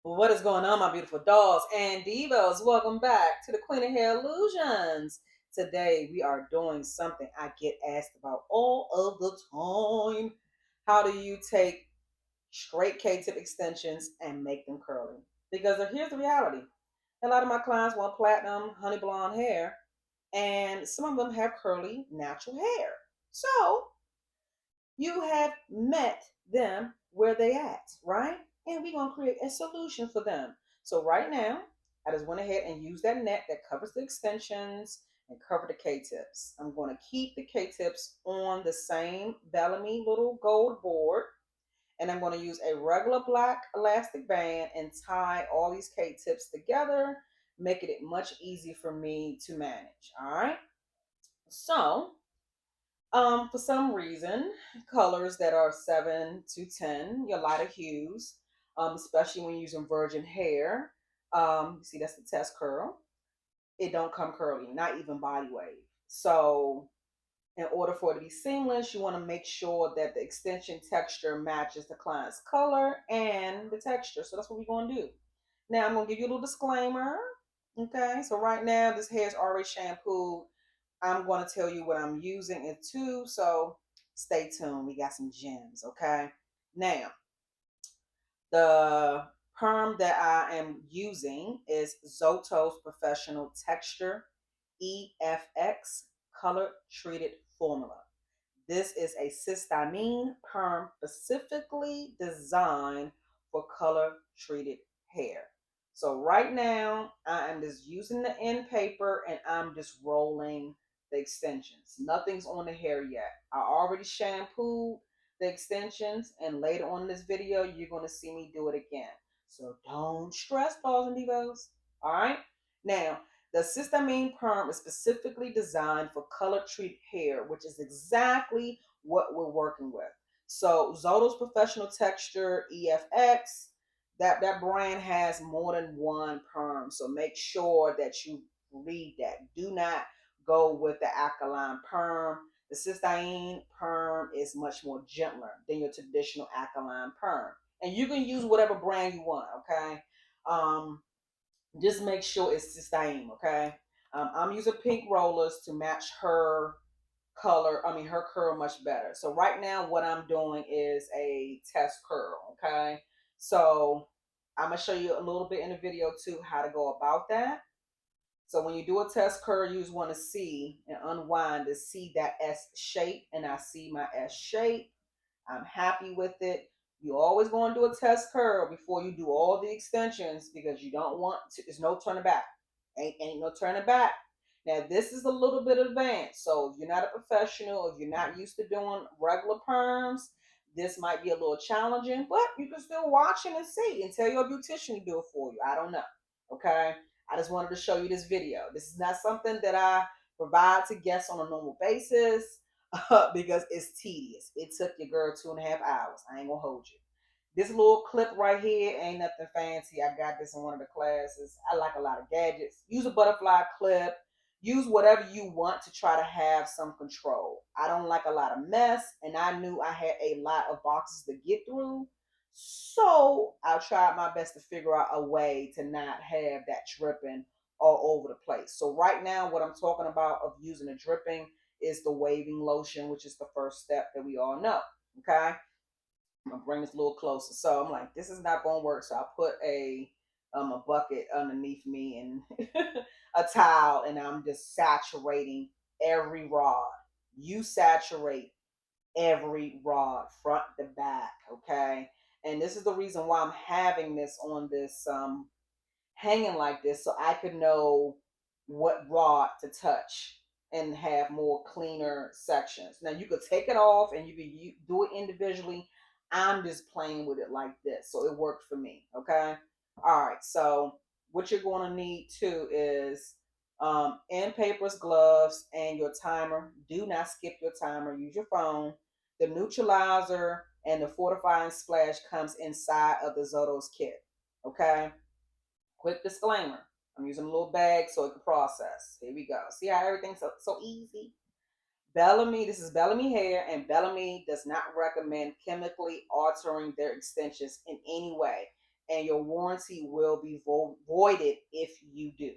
What is going on, my beautiful dolls and divas? Welcome back to the Queen of Hair Illusions. Today we are doing something I get asked about all of the time. How do you take straight K-tip extensions and make them curly? Because here's the reality. A lot of my clients want platinum, honey blonde hair, and some of them have curly, natural hair. So you have met them where they at, right? And we're gonna create a solution for them. So right now, I just went ahead and used that net that covers the extensions and cover the K-tips. I'm gonna keep the K-tips on the same Bellami little gold board, and I'm gonna use a regular black elastic band and tie all these K-tips together, making it much easier for me to manage. All right. So for some reason, colors that are 7 to 10, your lighter hues, especially when you're using virgin hair, you see that's the test curl. It don't come curly, not even body wave. So in order for it to be seamless, you want to make sure that the extension texture matches the client's color and the texture. So that's what we're going to do. Now I'm going to give you a little disclaimer. Okay, so right now this hair is already shampooed. I'm going to tell you what I'm using it to, so stay tuned. We got some gems, okay? Now, the perm that I am using is Zotos Professional Texture EFX Color Treated Formula. This is a cysteamine perm specifically designed for color treated hair. So right now I am just using the end paper and I'm just rolling the extensions. Nothing's on the hair yet. I already shampooed the extensions, and later on in this video you're going to see me do it again. So don't stress, balls and divos. All right. Now, the cysteamine perm is specifically designed for color treated hair, which is exactly what we're working with. So Zoto's Professional Texture EFX, that brand has more than one perm. So make sure that you read that. Do not go with the alkaline perm. The cysteine perm is much more gentler than your traditional alkaline perm. And you can use whatever brand you want, okay? Just make sure it's cysteine, okay? I'm using pink rollers to match her color, her curl much better. So right now what I'm doing is a test curl, okay? So I'm gonna show you a little bit in the video too how to go about that. So when you do a test curl, you just want to see and unwind to see that S shape, and I see my S shape. I'm happy with it. You always going to do a test curl before you do all the extensions because you don't want to, there's no turning back. Ain't no turning back. Now this is a little bit advanced. So if you're not a professional, if you're not used to doing regular perms, this might be a little challenging, but you can still watch it and see and tell your beautician to do it for you. I don't know. Okay. I just wanted to show you this video. This is not something that I provide to guests on a normal basis because it's tedious. It took your girl 2.5 hours. I ain't gonna hold you. This little clip right here ain't nothing fancy. I got this in one of the classes. I like a lot of gadgets. Use a butterfly clip. Use whatever you want to try to have some control. I don't like a lot of mess, and I knew I had a lot of boxes to get through. So I tried my best to figure out a way to not have that dripping all over the place. So right now, what I'm talking about of using a dripping is the waving lotion, which is the first step that we all know. Okay. I'm gonna bring this a little closer. So I'm like, this is not gonna work. So I put a bucket underneath me and a towel, and I'm just saturating every rod. You saturate every rod, front to back, okay? And this is the reason why I'm having this on this hanging like this, so I could know what rod to touch and have more cleaner sections. Now you could take it off and you could do it individually. I'm just playing with it like this, so it worked for me. Okay. All right. So what you're going to need too is end papers, gloves, and your timer. Do not skip your timer. Use your phone. The neutralizer and the fortifying splash comes inside of the Zotos kit. Okay. Quick disclaimer. I'm using a little bag so it can process. Here we go. See how everything's so easy? Bellami, this is Bellami hair, and Bellami does not recommend chemically altering their extensions in any way. and your warranty will be voided if you do.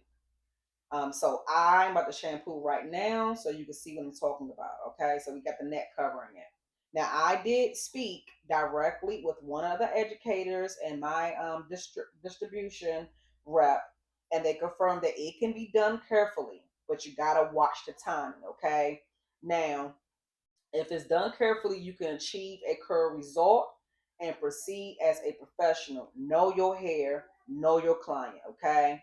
So I'm about to shampoo right now so you can see what I'm talking about. Okay, so we got the neck covering it. Now I did speak directly with one of the educators and my distribution rep, and they confirmed that it can be done carefully, but you gotta watch the timing. Okay, now if it's done carefully, you can achieve a curl result and proceed as a professional. Know your hair, know your client. Okay,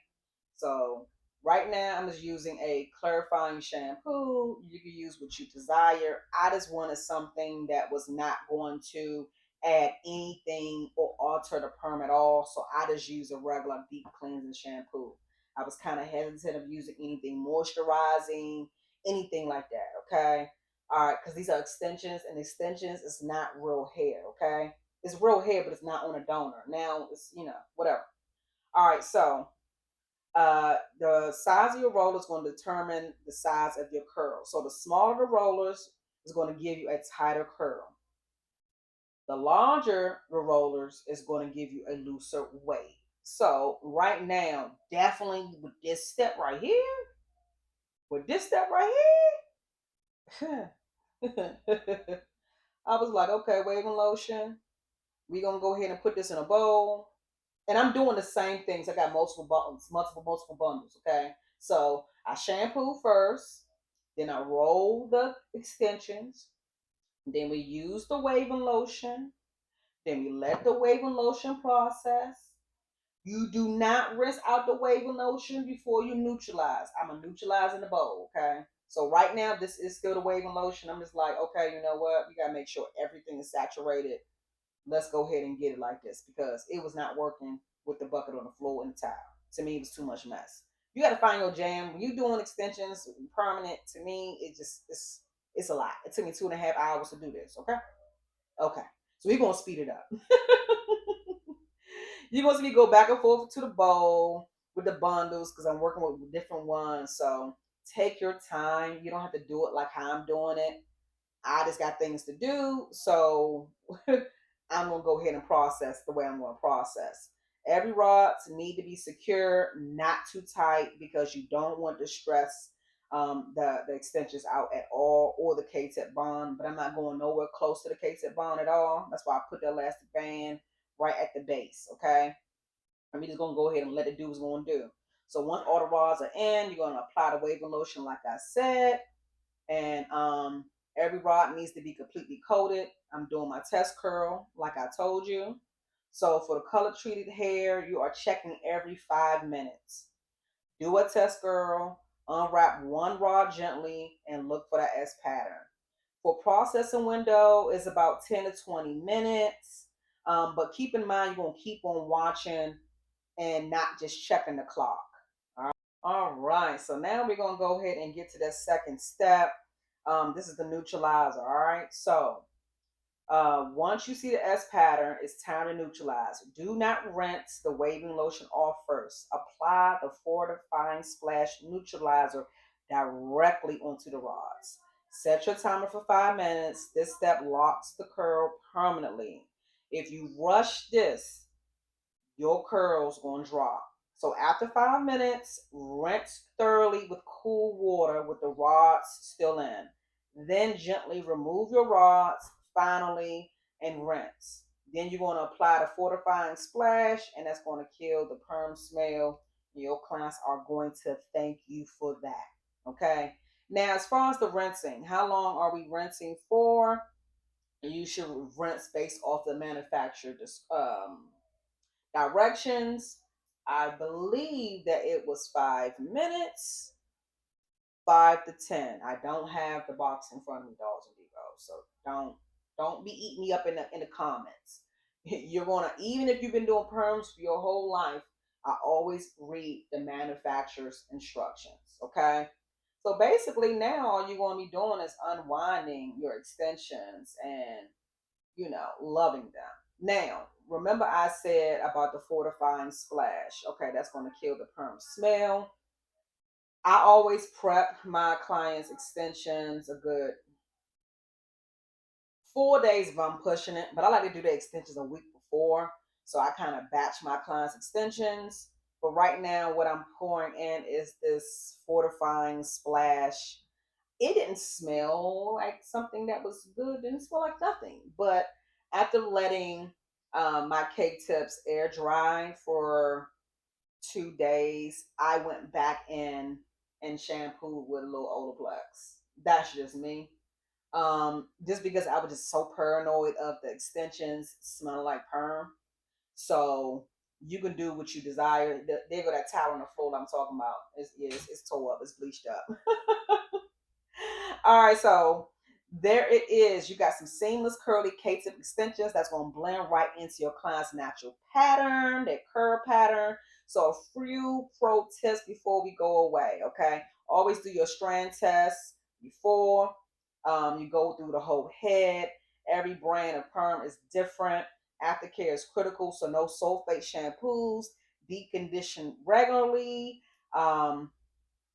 so right now I'm just using a clarifying shampoo. You can use what you desire. I just wanted something that was not going to add anything or alter the perm at all. So I just use a regular deep cleansing shampoo. I was kind of hesitant of using anything moisturizing, anything like that. Okay. All right, because these are extensions, and extensions is not real hair. Okay. It's real hair, but it's not on a donor. Now it's, whatever. All right, so the size of your roller is going to determine the size of your curl. So the smaller the rollers is going to give you a tighter curl. The larger the rollers is going to give you a looser wave. So right now, definitely with this step right here, I was like, okay, wave and lotion. We're gonna go ahead and put this in a bowl. And I'm doing the same things. I got multiple buttons, multiple bundles. Okay, so I shampoo first, then I roll the extensions, then we use the wave and lotion, then we let the wave and lotion process. You do not rinse out the wave and lotion before you neutralize. I'm gonna neutralize in the bowl. Okay, so right now this is still the wave and lotion. I'm just like, okay, you know what? You gotta make sure everything is saturated. Let's go ahead and get it like this because it was not working with the bucket on the floor and the towel. To me, it was too much mess. You got to find your jam. When you're doing extensions, permanent, to me, it's a lot. It took me 2.5 hours to do this. Okay, okay. So we're gonna speed it up. You're gonna see me go back and forth to the bowl with the bundles because I'm working with different ones. So take your time. You don't have to do it like how I'm doing it. I just got things to do, so I'm gonna go ahead and process the way I'm gonna process. Every rod need to be secure, not too tight, because you don't want to stress the extensions out at all, or the K-tip bond. But I'm not going nowhere close to the K-tip bond at all. That's why I put the elastic band right at the base. Okay, I'm just gonna go ahead and let it do what it's gonna do. So once all the rods are in, you're gonna apply the waving lotion, like I said, and every rod needs to be completely coated. I'm doing my test curl like I told you. So for the color treated hair, you are checking every 5 minutes. Do a test curl, unwrap one rod gently, and look for that S pattern. For processing window, it's about 10 to 20 minutes. But keep in mind, you're going to keep on watching and not just checking the clock. All right, so now we're gonna go ahead and get to that second step. This is the neutralizer. All right, so once you see the S pattern, it's time to neutralize. Do not rinse the waving lotion off first. Apply the fortifying splash neutralizer directly onto the rods. Set your timer for 5 minutes. This step locks the curl permanently. If you rush this, your curls gonna drop. So after 5 minutes, rinse thoroughly with cool water with the rods still in. Then gently remove your rods finally and rinse. Then you're going to apply the fortifying splash, and that's going to kill the perm smell. Your clients are going to thank you for that. Okay. Now, as far as the rinsing, how long are we rinsing for? You should rinse based off the manufacturer directions. I believe that it was 5 minutes, 5 to 10. I don't have the box in front of me, dolls and Devos, so don't be eating me up in the comments. You're gonna, even if you've been doing perms for your whole life, I always read the manufacturer's instructions. Okay. So basically, now all you're going to be doing is unwinding your extensions and loving them. Now, remember I said about the fortifying splash. Okay, that's going to kill the perm smell. I always prep my clients' extensions a good 4 days if I'm pushing it, but I like to do the extensions a week before. So I kind of batch my clients' extensions. But right now, what I'm pouring in is this fortifying splash. It didn't smell like something that was good. It didn't smell like nothing. But after letting my K-tips air dry for 2 days, I went back in and shampooed with a little Olaplex. That's just me. Just because I was just so paranoid of the extensions smelling like perm. So you can do what you desire. There go that towel on the floor that I'm talking about. It's tore up. It's bleached up. All right, so there it is. You got some seamless curly K-tip extensions that's going to blend right into your client's natural pattern, their curl pattern. So a few pro tips before we go away, okay? Always do your strand test before you go through the whole head. Every brand of perm is different. Aftercare is critical, so no sulfate shampoos. Deep condition regularly.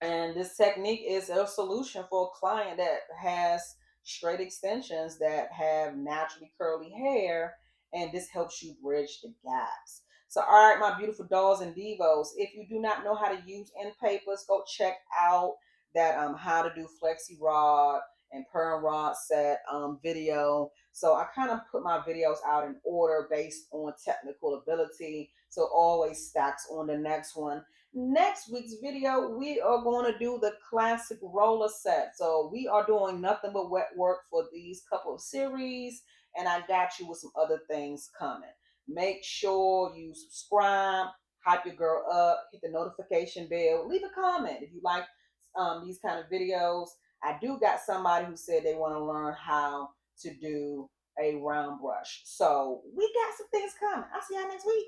And this technique is a solution for a client that has straight extensions that have naturally curly hair, and this helps you bridge the gaps. So, all right, my beautiful dolls and divos, if you do not know how to use end papers, go check out that how to do flexi rod and perm rod set video. So I kind of put my videos out in order based on technical ability, so it always stacks on the next one. Next week's video, we are going to do the classic roller set. So we are doing nothing but wet work for these couple of series, and I got you with some other things coming. Make sure you subscribe, hype your girl up, hit the notification bell, leave a comment if you like these kind of videos. I do got somebody who said they want to learn how to do a round brush. So we got some things coming. I'll see y'all next week.